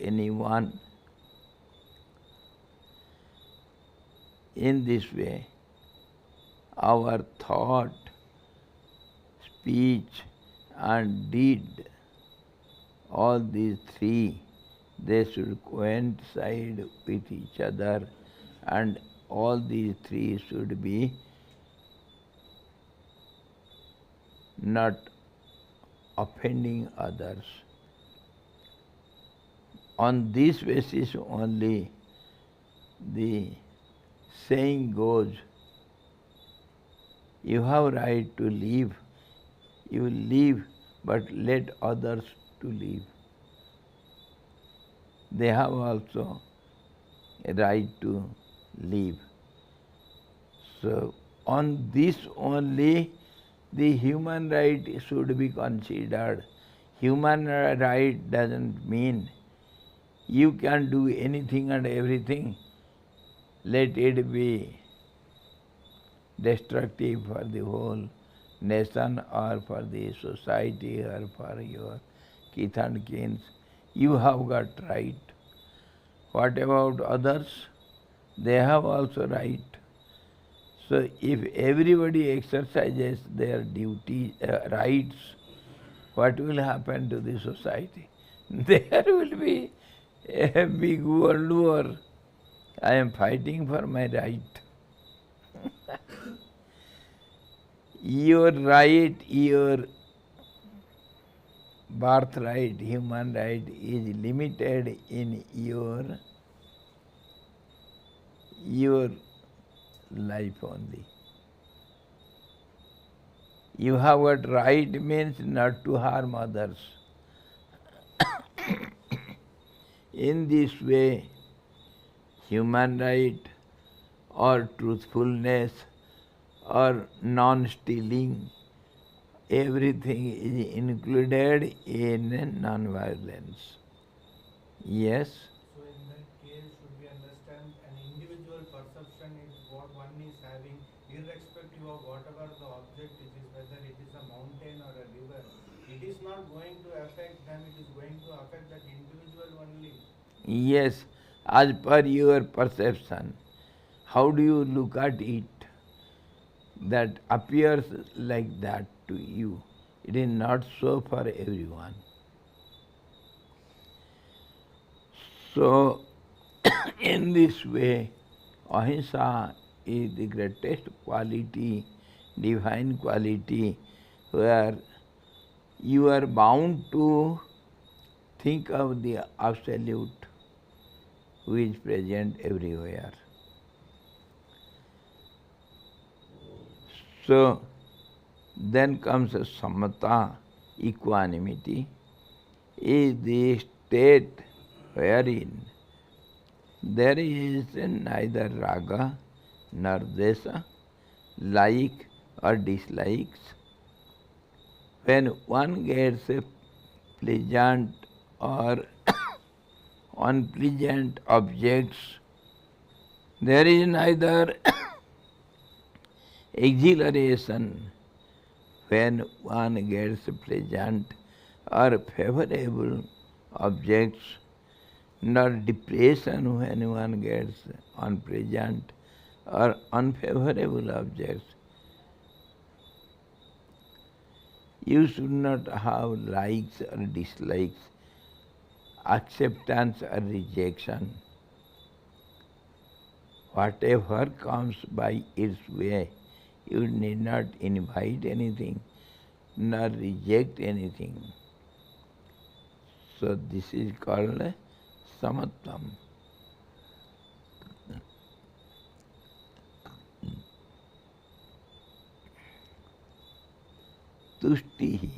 anyone. In this way, our thought, speech and deed, all these three, they should coincide with each other, and all these three should be not offending others. On this basis only the saying goes, you have right to live, you live, but let others to live. They have also a right to live. So on this only the human right should be considered. Human right doesn't mean you can do anything and everything. Let it be destructive for the whole nation or for the society or for your kith and kins. You have got right. What about others? They have also right. So if everybody exercises their duty, rights, what will happen to the society? There will be a big world war. I am fighting for my right. Your right, your birthright, human right is limited in your life only. You have got right means not to harm others. In this way, human right or truthfulness or non-stealing, everything is included in non-violence. Yes? So in that case, should we understand an individual perception is what one is having, irrespective of whatever the object it is, whether it is a mountain or a river, it is not going to affect them, it is going to affect that individual only. Yes, as per your perception. How do you look at it? That appears like that to you. It is not so for everyone. So, in this way, ahimsa is the greatest quality, divine quality, where you are bound to think of the Absolute who is present everywhere. So, then comes a samatha, equanimity, is the state wherein there is neither raga nor desha, like or dislikes. When one gets a pleasant or unpleasant objects, there is neither exhilaration when one gets pleasant or favorable objects, nor depression when one gets unpleasant or unfavorable objects. You should not have likes or dislikes, acceptance or rejection. Whatever comes by its way, you need not invite anything, nor reject anything. So this is called samatvam. Tushtihi.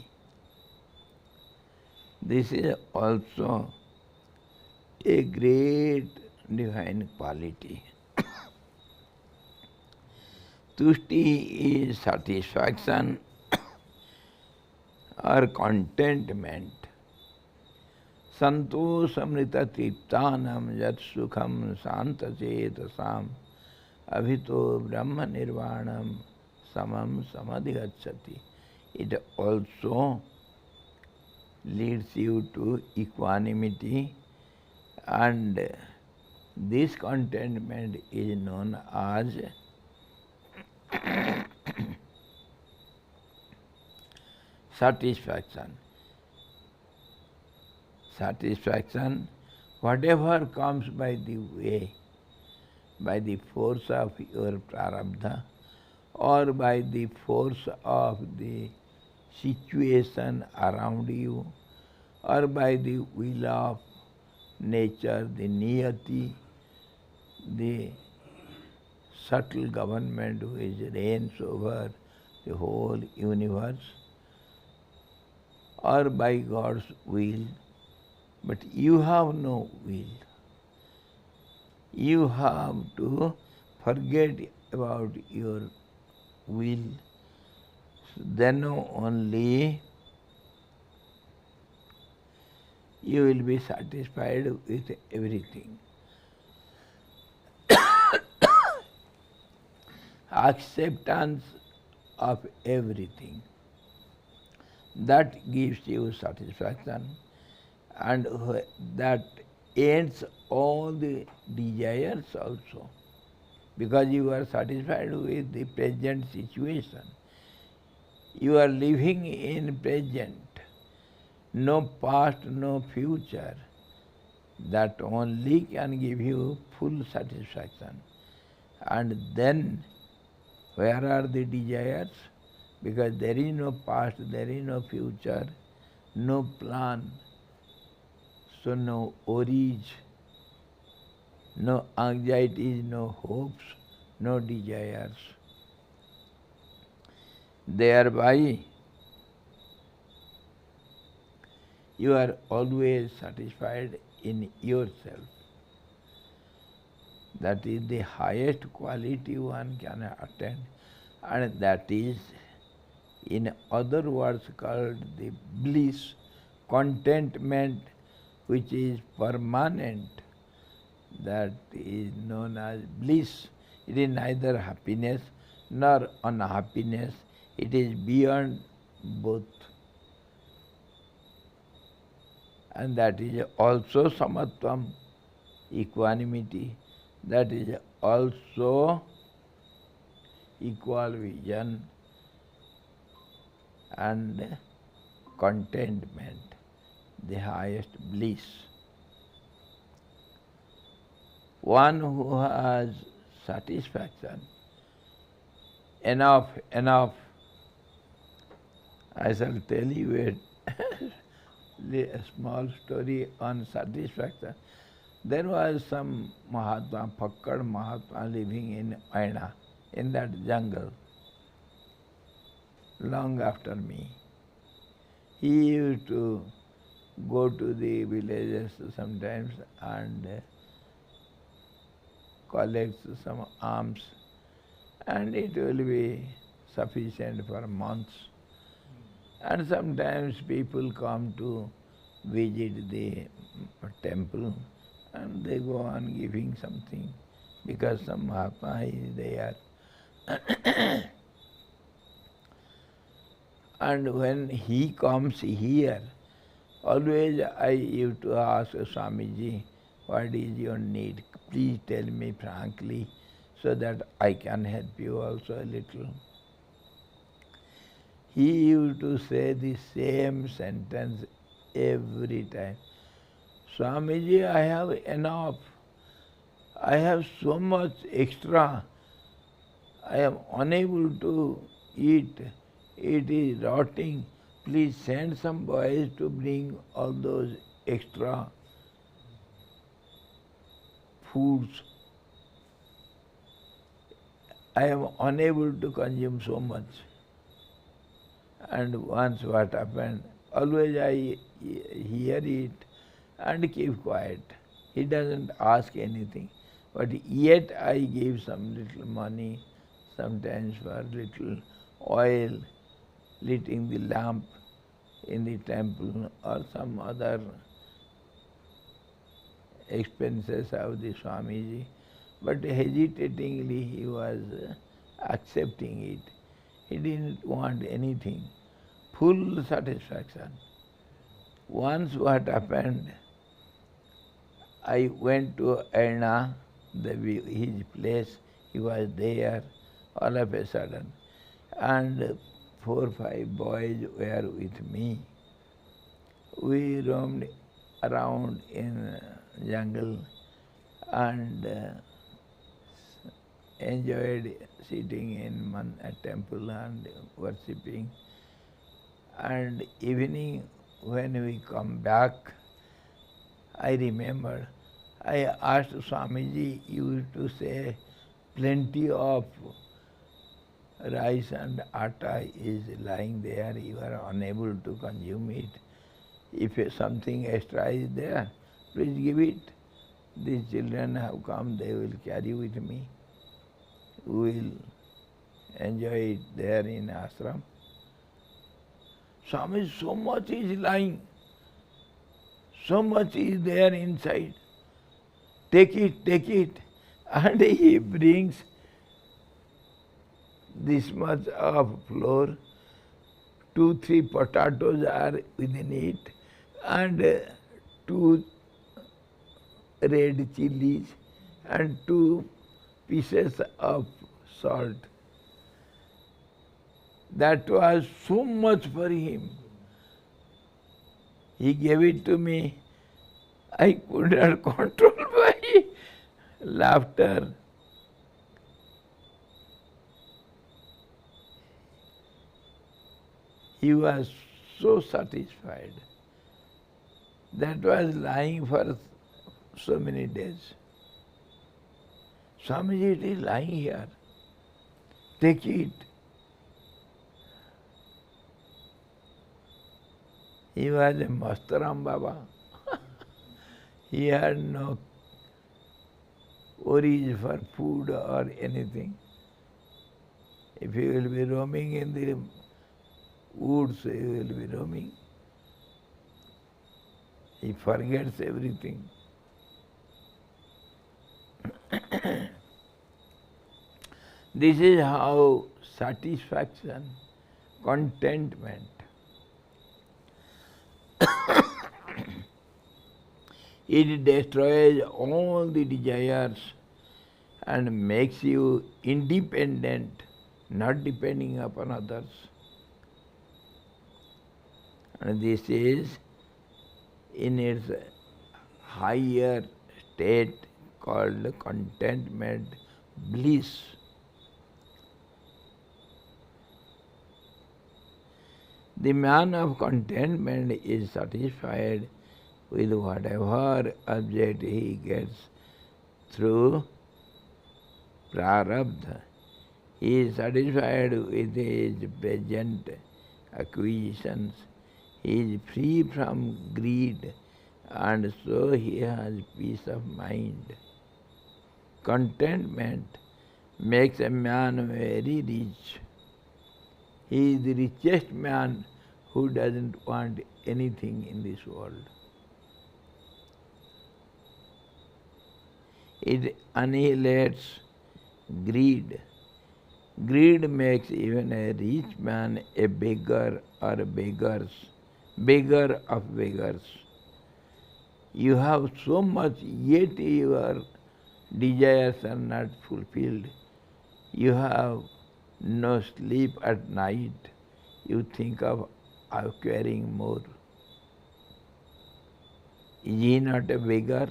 This is also a great divine quality. Tushti is satisfaction or contentment. Santo samrita triptanam yat sukham santa chetasam abhito brahma nirvanam samam samadhigacchati. It also leads you to equanimity And this contentment is known as satisfaction. Satisfaction, whatever comes by the way, by the force of your prarabdha, or by the force of the situation around you, or by the will of nature, the niyati, the subtle government which reigns over the whole universe, or by God's will, but you have no will. You have to forget about your will. Then only you will be satisfied with everything. Acceptance of everything, that gives you satisfaction, and that ends all the desires also, because you are satisfied with the present situation. You are living in present, no past, no future. That only can give you full satisfaction. And then, where are the desires? Because there is no past, there is no future, no plan, so no worries, no anxieties, no hopes, no desires. Thereby, you are always satisfied in yourself. That is the highest quality one can attain, and that is, in other words, called the bliss, contentment, which is permanent. That is known as bliss. It is neither happiness nor unhappiness. It is beyond both. And that is also samatvam, equanimity. That is also equal vision and contentment, the highest bliss. One who has satisfaction, enough. I shall tell you a small story on satisfaction. There was some Mahatma, Pakkad Mahatma, living in Aina, in that jungle, long after me. He used to go to the villages sometimes and collect some alms, and it will be sufficient for months. And sometimes people come to visit the temple, and they go on giving something because some Mahatma is there. And when he comes here, always I used to ask Swamiji, what is your need? Please tell me frankly so that I can help you also a little. He used to say the same sentence every time. Swamiji, I have enough. I have so much extra. I am unable to eat. It is rotting. Please send some boys to bring all those extra foods. I am unable to consume so much. And once what happened, always I hear it and keep quiet. He doesn't ask anything. But yet I give some little money, sometimes for little oil, lighting the lamp in the temple, or some other expenses of the Swamiji. But hesitatingly he was accepting it. He didn't want anything. Full satisfaction. Once what happened, I went to Erna, his place. He was there all of a sudden. And 4 or 5 boys were with me. We roamed around in jungle and enjoyed sitting in a temple and worshipping. And evening when we come back, I remember I asked Swamiji, you used to say plenty of rice and atta is lying there, you are unable to consume it. If something extra is there, please give it. These children have come, they will carry with me. We will enjoy it there in ashram. Swami, so much is lying. So much is there inside. Take it, take it. And he brings this much of flour, 2, 3 potatoes are within it, and 2 red chilies, and 2 pieces of salt. That was so much for him. He gave it to me. I could not control my laughter. He was so satisfied. That was lying for so many days. Swamiji, it is lying here. Take it. He was a Mastaram Baba. He had no worries for food or anything. If he will be roaming in the woods, he will be roaming. He forgets everything. This is how satisfaction, contentment, it destroys all the desires and makes you independent, not depending upon others. And this is in its higher state called contentment, bliss. The man of contentment is satisfied with whatever object he gets through prarabdha. He is satisfied with his present acquisitions. He is free from greed, and so he has peace of mind. Contentment makes a man very rich. He is the richest man who doesn't want anything in this world. It annihilates greed. Greed makes even a rich man a beggar or beggar of beggars. You have so much, yet your desires are not fulfilled. You have no sleep at night. You think of acquiring more. Is he not a beggar?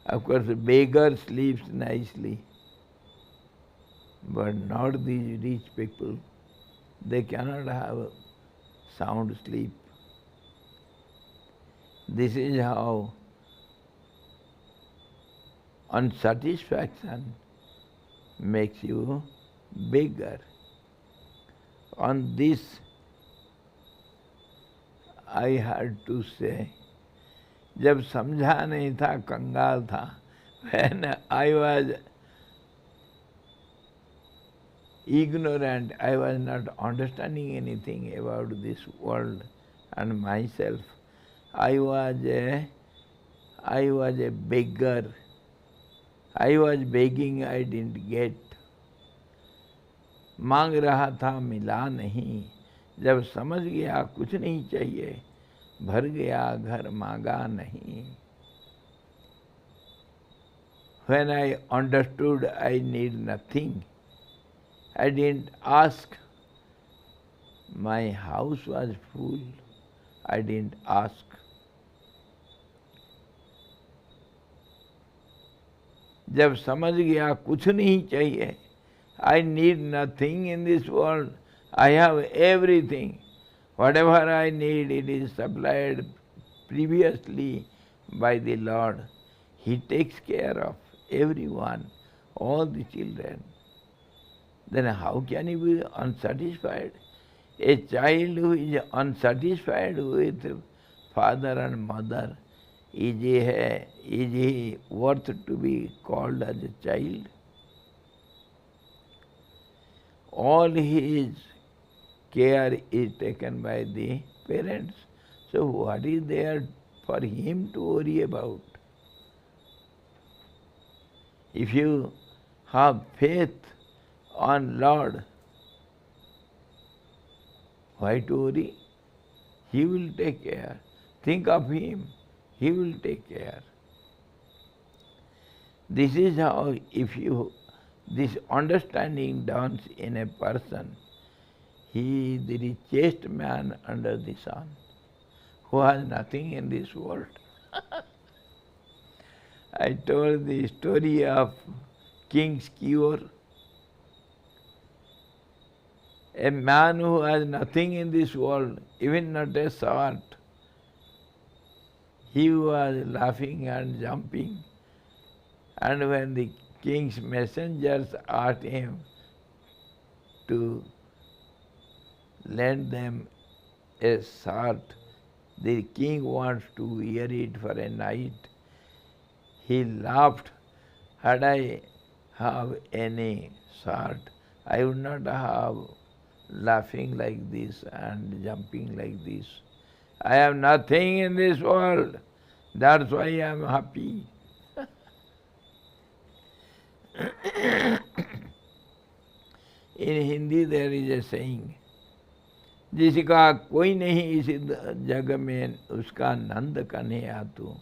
Of course, a beggar sleeps nicely, but not these rich people. They cannot have sound sleep. This is how unsatisfaction makes you beggar. On this, I had to say, जब समझा नहीं था, कंगाल था, when I was ignorant, I was not understanding anything about this world and myself. I was a beggar. I was begging, I didn't get. मांग रहा था, मिला नहीं. जब समझ गया कुछ नहीं चाहिए, भर गया घर मांगा नहीं. When I understood I need nothing, I didn't ask. My house was full. I didn't ask. जब समझ गया कुछ नहीं चाहिए, I need nothing in this world. I have everything. Whatever I need, it is supplied previously by the Lord. He takes care of everyone, all the children. Then how can he be unsatisfied? A child who is unsatisfied with father and mother, is he worth to be called as a child? All his care is taken by the parents. So what is there for him to worry about? If you have faith on Lord, why to worry? He will take care. Think of Him. He will take care. This is how, this understanding dawns in a person, he is the richest man under the sun, who has nothing in this world. I told the story of King Skewer, a man who has nothing in this world, even not a sword. He was laughing and jumping, and when the king's messengers asked him to lend them a sword, the king wants to wear it for a night. He laughed. Had I have any sword, I would not have laughing like this and jumping like this. I have nothing in this world. That's why I am happy. In Hindi there is a saying, जिसका कोई नहीं इस जग में उसका नंद कन्हैया तू.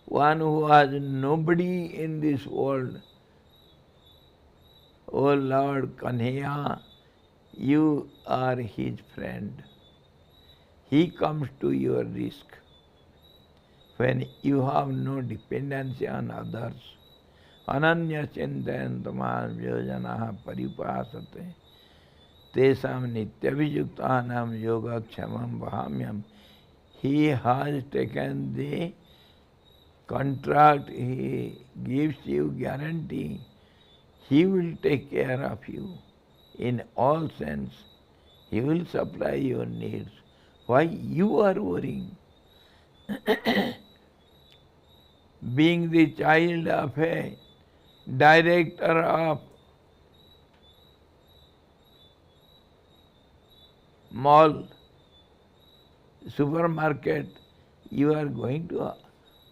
One who has nobody in this world, O Lord Kanhaiya, you are his friend. He comes to your risk. When you have no dependency on others, ananya chintayan tamam yojanaha paripasate tesam nityabhijuktanam yogakshamam vahamyam. He has taken the contract, he gives you guarantee. He will take care of you in all sense. He will supply your needs. Why you are worrying? Being the child of a director of mall, supermarket, you are going to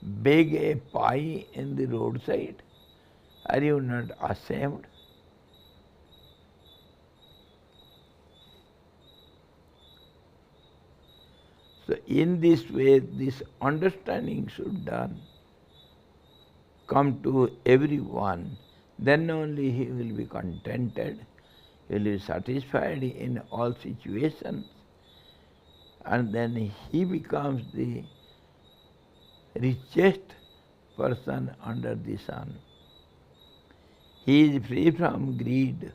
beg a pie in the roadside? Are you not ashamed? So in this way, this understanding should come to everyone. Then only he will be contented, he will be satisfied in all situations, and then he becomes the richest person under the sun. He is free from greed,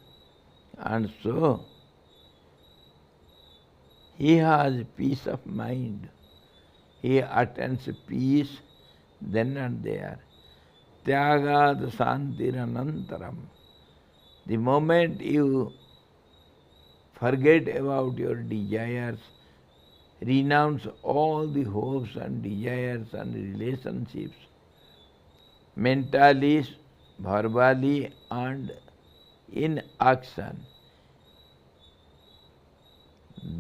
and so he has peace of mind. He attains peace then and there. Tyagad santiranantaram. The moment you forget about your desires, renounce all the hopes and desires and relationships, mentally, verbally, and in action,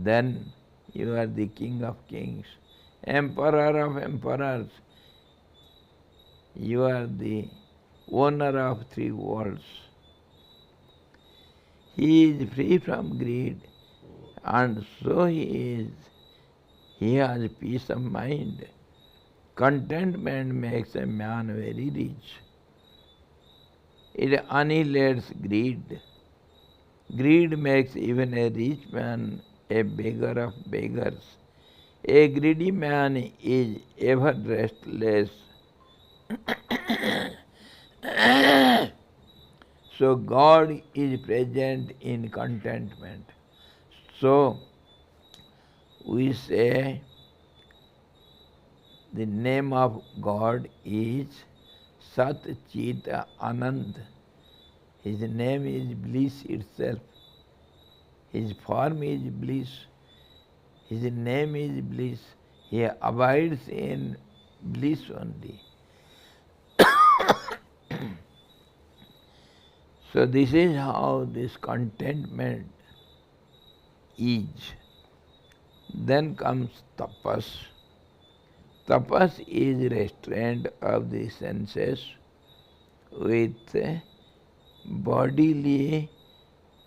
then you are the king of kings, emperor of emperors. You are the owner of three worlds. He is free from greed, and so he he has peace of mind. Contentment makes a man very rich. It annihilates greed. Greed makes even a rich man a beggar of beggars. A greedy man is ever restless. So God is present in contentment. So we say the name of God is Sat Chit Anand. His name is bliss itself. His form is bliss. His name is bliss. He abides in bliss only. So this is how this contentment is. Then comes tapas. Tapas is restraint of the senses with bodily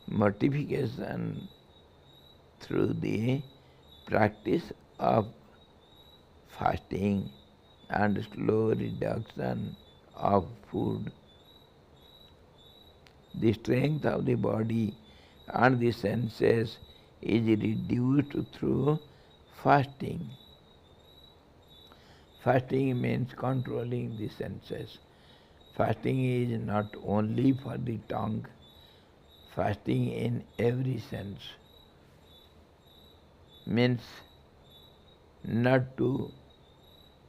mortification through the practice of fasting and slow reduction of food. The strength of the body and the senses is reduced through fasting. Fasting means controlling the senses. Fasting is not only for the tongue, fasting in every sense means not to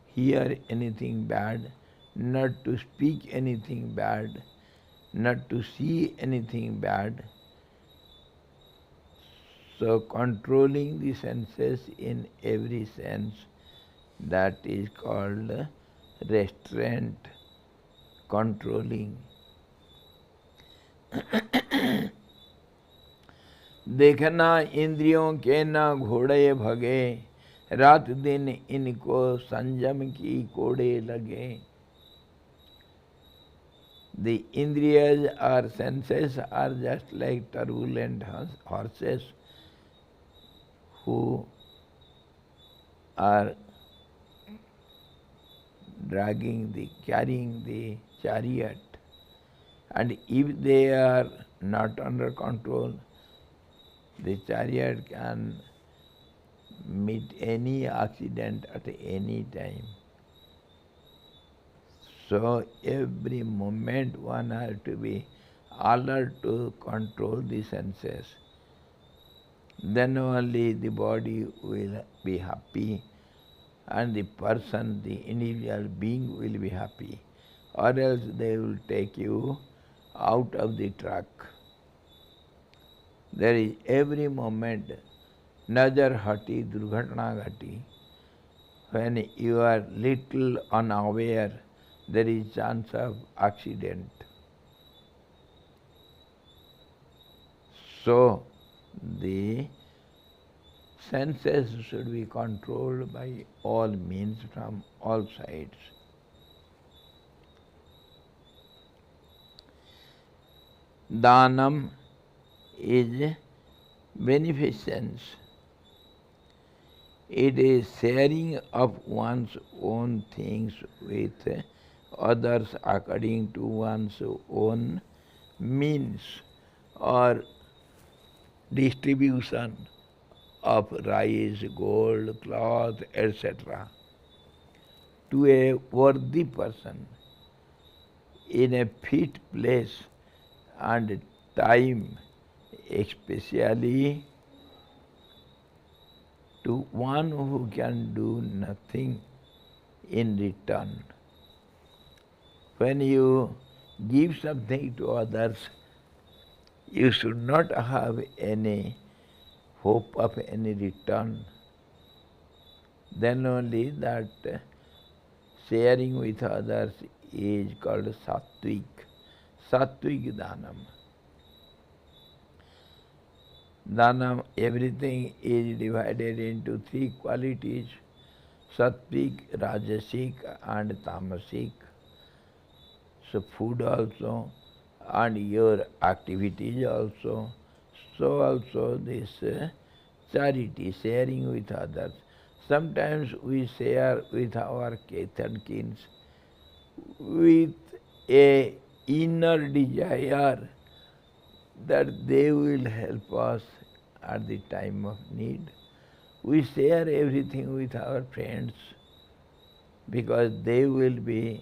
hear anything bad, not to speak anything bad, not to see anything bad. So controlling the senses in every sense, that is called restraint, controlling. देखना इंद्रियों के ना घोड़े भगे, रात दिन इनको संयम की कोड़े लगे. The indriyas or senses are just like turbulent horses who are carrying the chariot. And if they are not under control, the chariot can meet any accident at any time. So every moment one has to be alert to control the senses. Then only the body will be happy and the person, the individual being will be happy. Or else they will take you out of the track. There is every moment nazar hati, durghatna ghati. When you are little unaware, there is chance of accident. So the senses should be controlled by all means from all sides. Dhanam is beneficence. It is sharing of one's own things with others according to one's own means, or distribution of rice, gold, cloth, etc. to a worthy person in a fit place and time, especially to one who can do nothing in return. When you give something to others, you should not have any hope of any return. Then only that sharing with others is called sattvic, sattvic dhanam. Dhanam, everything is divided into three qualities: sattvic, rajasic and tamasic. So food also and your activities also. So also this charity, sharing with others. Sometimes we share with our kith and kins with a inner desire that they will help us at the time of need. We share everything with our friends because they will be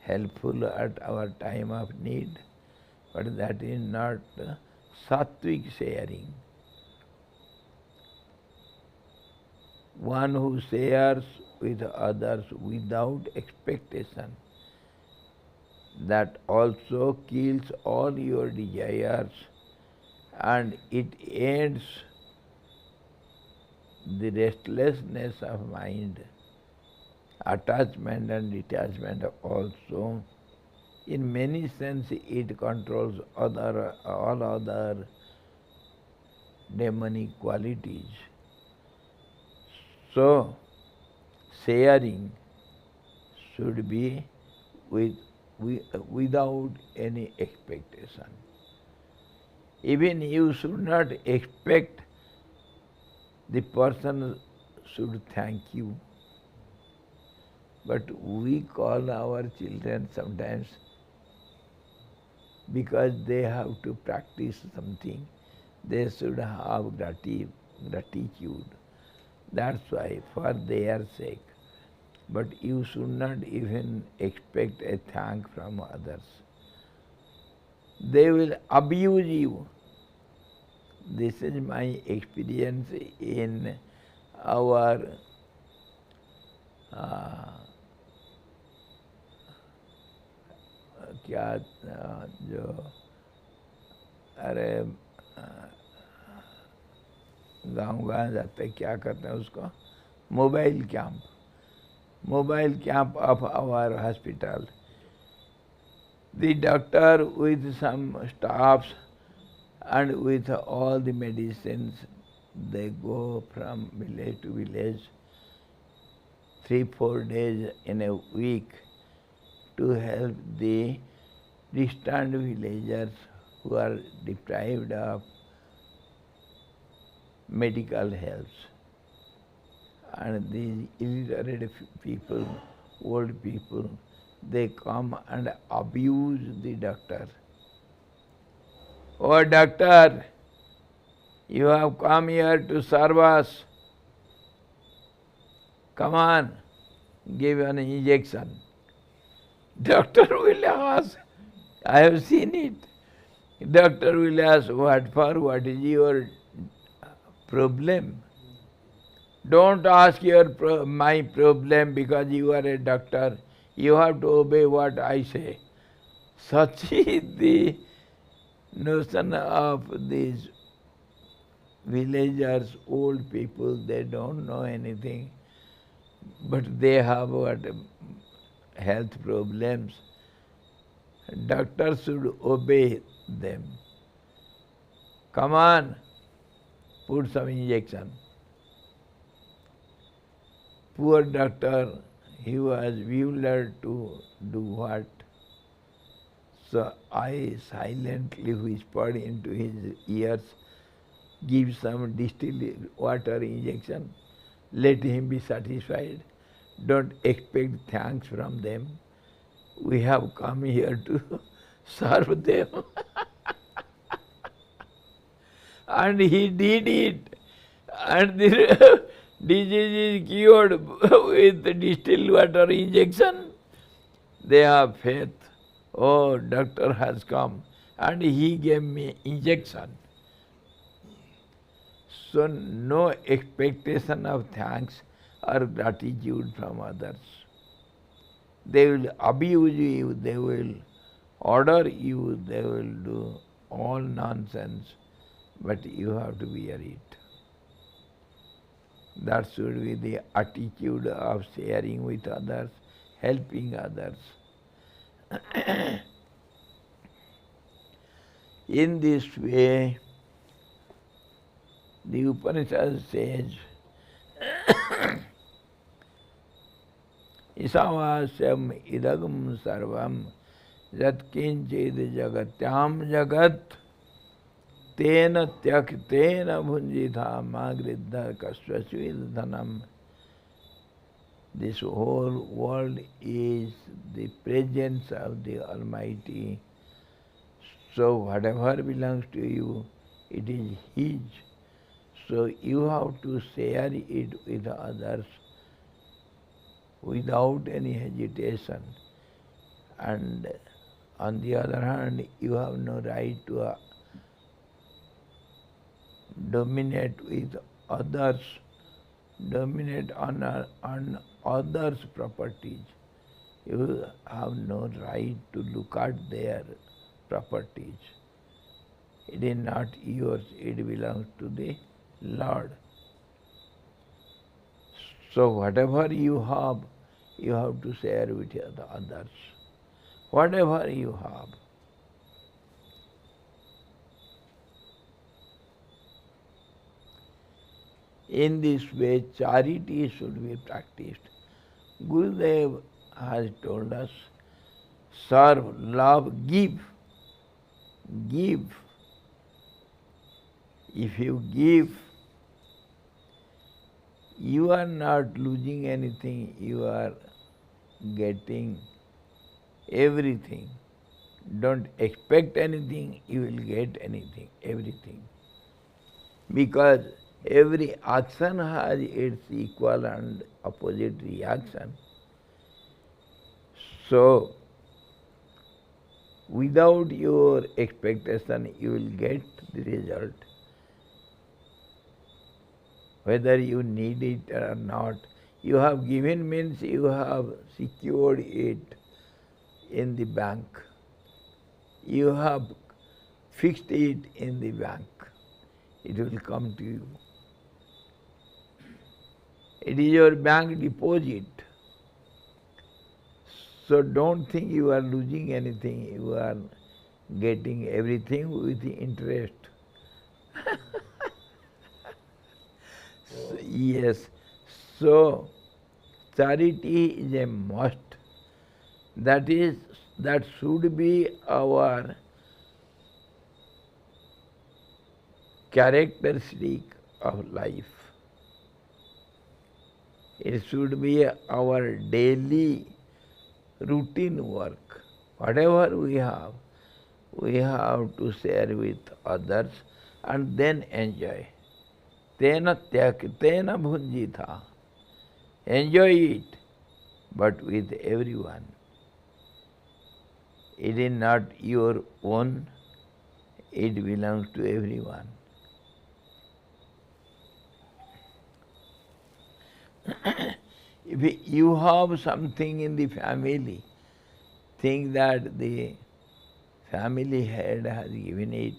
helpful at our time of need, but that is not sattvic sharing. One who shares with others without expectation, that also kills all your desires and it ends the restlessness of mind, attachment and detachment also. In many senses it controls all other demonic qualities. So, sharing should be without any expectation. Even you should not expect the person should thank you. But we call our children sometimes because they have to practice something, they should have gratitude. That's why, for their sake. But you should not even expect a thank from others. They will abuse you. This is my experience in our गाँव जाते क्या कहते हैं उसको, mobile camp of our hospital. The doctor with some staffs and with all the medicines, they go from village to village 3-4 days in a week to help the distant villagers who are deprived of medical help. And these illiterate people, old people, they come and abuse the doctor. Oh doctor, you have come here to serve us. Come on, give an injection. Doctor will ask, I have seen it. Doctor will ask, what for? What is your problem? Don't ask my problem because you are a doctor. You have to obey what I say. Such is the notion of these villagers, old people. They don't know anything, but they have what health problems. Doctors should obey them. Come on, put some injection. Poor doctor, he was bewildered to do what? So I silently whispered into his ears, give some distilled water injection, let him be satisfied. Don't expect thanks from them. We have come here to serve them. And he did it. And the disease is cured with distilled water injection. They have faith. Oh, doctor has come. And he gave me injection. So no expectation of thanks or gratitude from others. They will abuse you, they will order you, they will do all nonsense, but you have to bear it. That should be the attitude of sharing with others, helping others. In this way, the Upanishad says, Isavasyam idagam sarvam yat kinchid jagatyam jagat tena tyak tena bhunjitha magriddha kasvasvid dhanam This whole world is the presence of the Almighty. So whatever belongs to you, it is His. So you have to share it with others without any hesitation. And on the other hand, you have no right to dominate with others, dominate on others' properties. You have no right to look at their properties. It is not yours, it belongs to the Lord. So whatever you have to share with the others. Whatever you have. In this way, charity should be practiced. Gurudev has told us, serve, love, give. Give. If you give, you are not losing anything, you are getting everything. Don't expect anything, you will get anything, everything. Because every action has its equal and opposite reaction. So, without your expectation, you will get the result. Whether you need it or not, you have given means you have secured it in the bank. You have fixed it in the bank. It will come to you. It is your bank deposit. So don't think you are losing anything. You are getting everything with interest. Yes. So charity is a must. That should be our characteristic of life. It should be our daily routine work. Whatever we have to share with others and then enjoy. Tena tena bhunjitha. Enjoy it, but with everyone. It is not your own, it belongs to everyone. If you have something in the family, think that the family head has given it,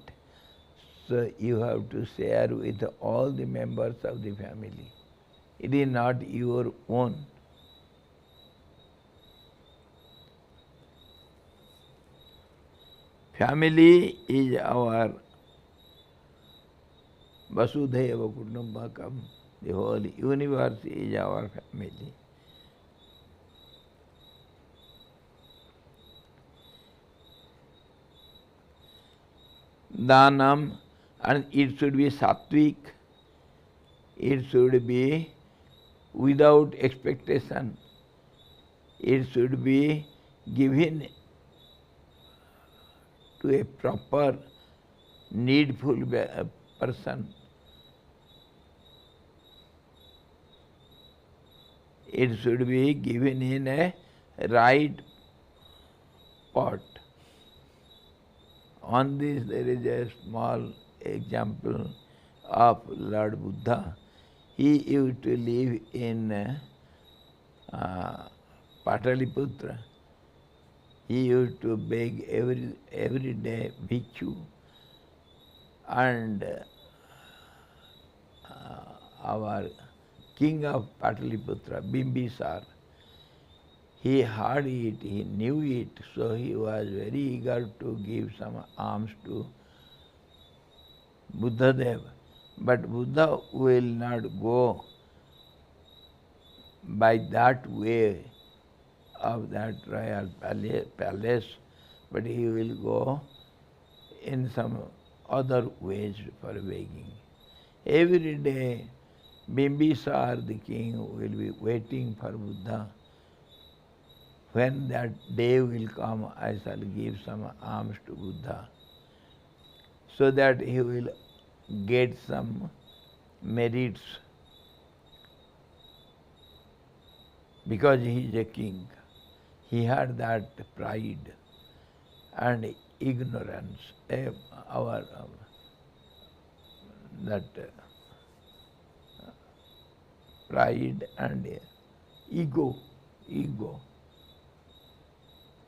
so you have to share with all the members of the family. It is not your own. Family is our Vasudhaiva Kutumbakam. The whole universe is our family. Dhanam, and it should be sattvic, it should be without expectation, it should be given to a proper, needful person. It should be given in a right pot. On this there is a small example of Lord Buddha. He used to live in Pataliputra. He used to beg every day bhikshu, and our king of Pataliputra, Bimbisar, he heard it, he knew it, so he was very eager to give some alms to Buddhadev. But Buddha will not go by that way of that royal palace, but he will go in some other ways for begging. Every day Bimbisar, the king, will be waiting for Buddha. When that day will come, I shall give some alms to Buddha, so that he will get some merits, because he is a king. He had that pride and ignorance, our that pride and ego.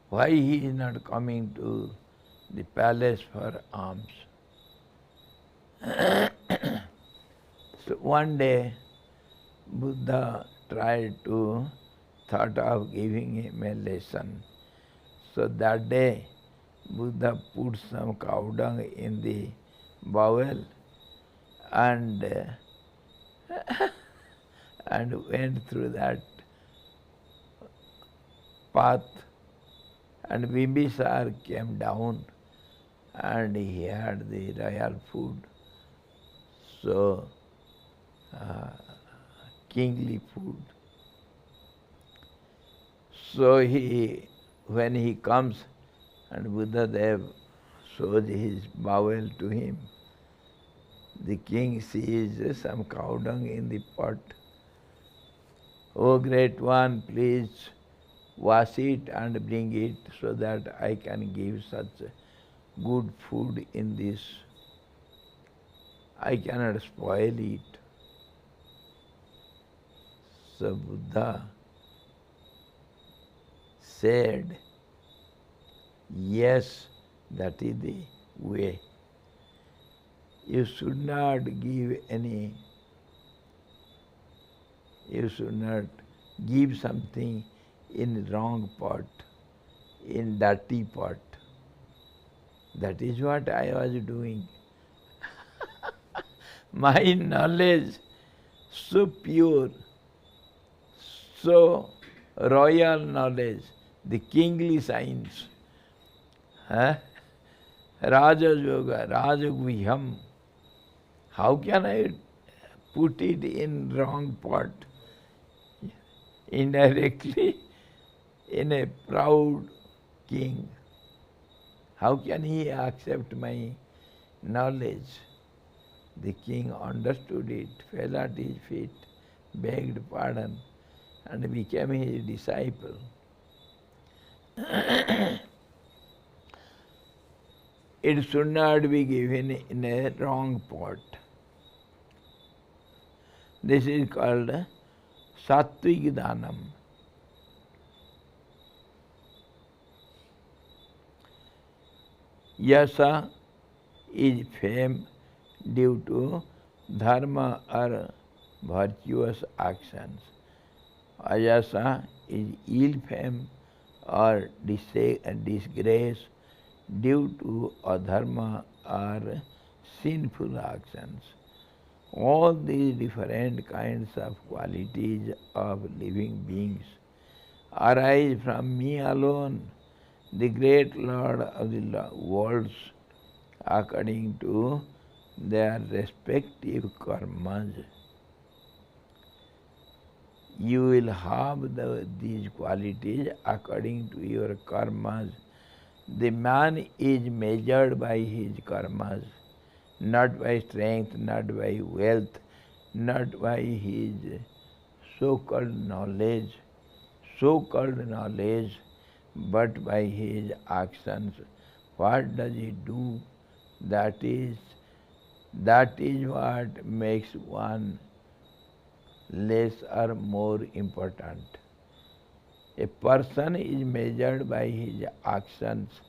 Why he is not coming to the palace for alms? So one day Buddha thought of giving him a lesson. So that day Buddha put some cow dung in the bowl and went through that path, and Bimbisar came down and he had the royal food, so kingly food. So when he comes and Buddha Dev shows his bowl to him, the king sees some cow dung in the pot. "Oh great one, please wash it and bring it so that I can give such good food in this. I cannot spoil it." So Buddha said, "Yes, that is the way. You should not give something in wrong pot, in dirty pot. That is what I was doing." My knowledge, so pure, so royal knowledge, the kingly science, Raja Yoga, Raja Guhyam. How can I put it in wrong pot? Indirectly, in a proud king, how can he accept my knowledge? The king understood it, fell at his feet, begged pardon, and became his disciple. It should not be given in a wrong pot. This is called Sattvic Dhanam. Yasa is fame due to dharma or virtuous actions. Ayasa is ill fame or disgrace due to adharma or sinful actions. All these different kinds of qualities of living beings arise from me alone, the great Lord of the worlds, according to their respective karmas. You will have these qualities according to your karmas. The man is measured by his karmas, not by strength, not by wealth, not by his so-called knowledge, but by his actions. What does he do? That is what makes one less or more important. A person is measured by his actions.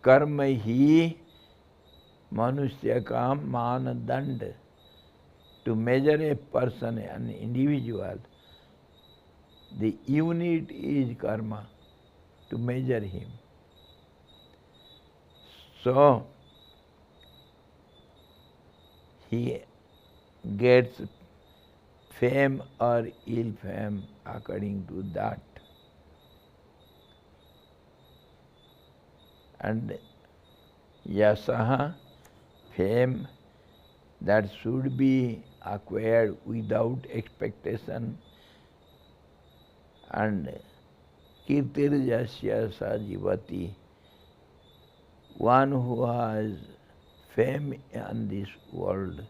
Karma hi manushya ka manadand. To measure a person, an individual, the unit is karma, to measure him. So, he gets fame or ill fame according to that. And yasaha, fame, that should be acquired without expectation, and kirtirjasya sajivati, one who has fame in this world,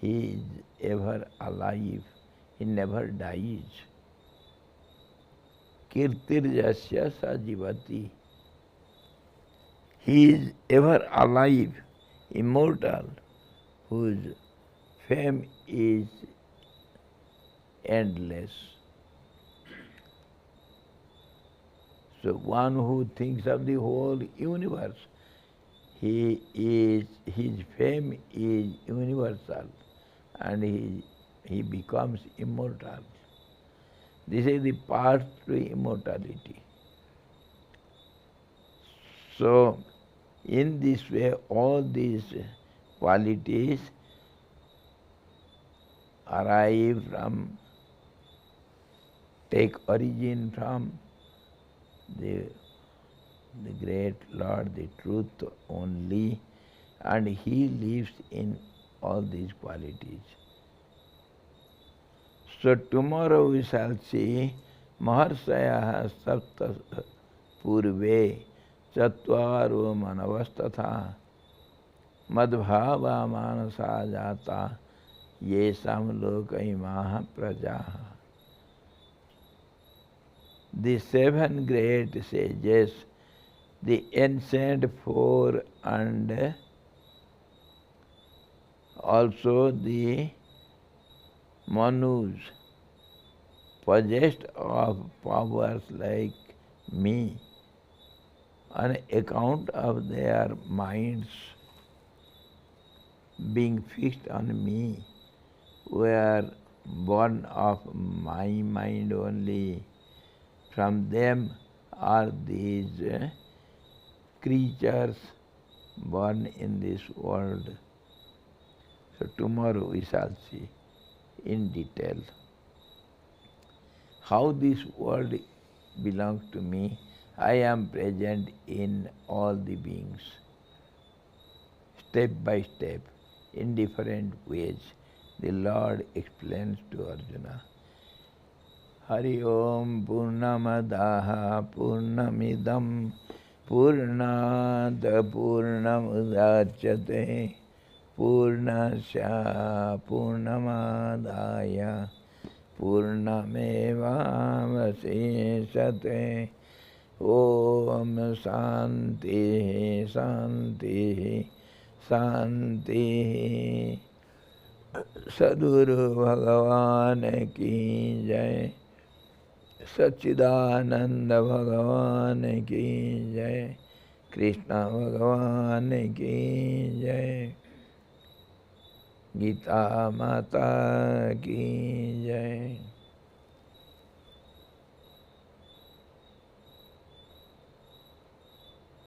he is ever alive, he never dies. Kirtirjasya sajivati, he is ever alive, immortal, whose fame is endless. So one who thinks of the whole universe, his fame is universal, and he becomes immortal. This is the path to immortality. So, in this way, all these qualities take origin from the great Lord, the truth only, and He lives in all these qualities. So tomorrow we shall see Maharshaya Sapta Purve Chatvaro Manavastatha Madhava Manasa Jata Yesam Lokaimaha Prajaha. The 7 great sages, the ancient 4 and also the Manus, possessed of powers like me, on account of their minds being fixed on me, were born of my mind only. From them are these creatures born in this world. So tomorrow we shall see in detail how this world belongs to me. I am present in all the beings, step by step, in different ways. The Lord explains to Arjuna. Hari Om Purnamadaha Purnamidam Purnat Purnamudachyate Purnasya Purnamadaya Purnamevavasesate. Om Shanti Shanti Shanti. Sadguru Bhagavan ki jai. Sachidananda Bhagavan ki jai. Krishna Bhagavan ki jai. Gita Mata ki jai.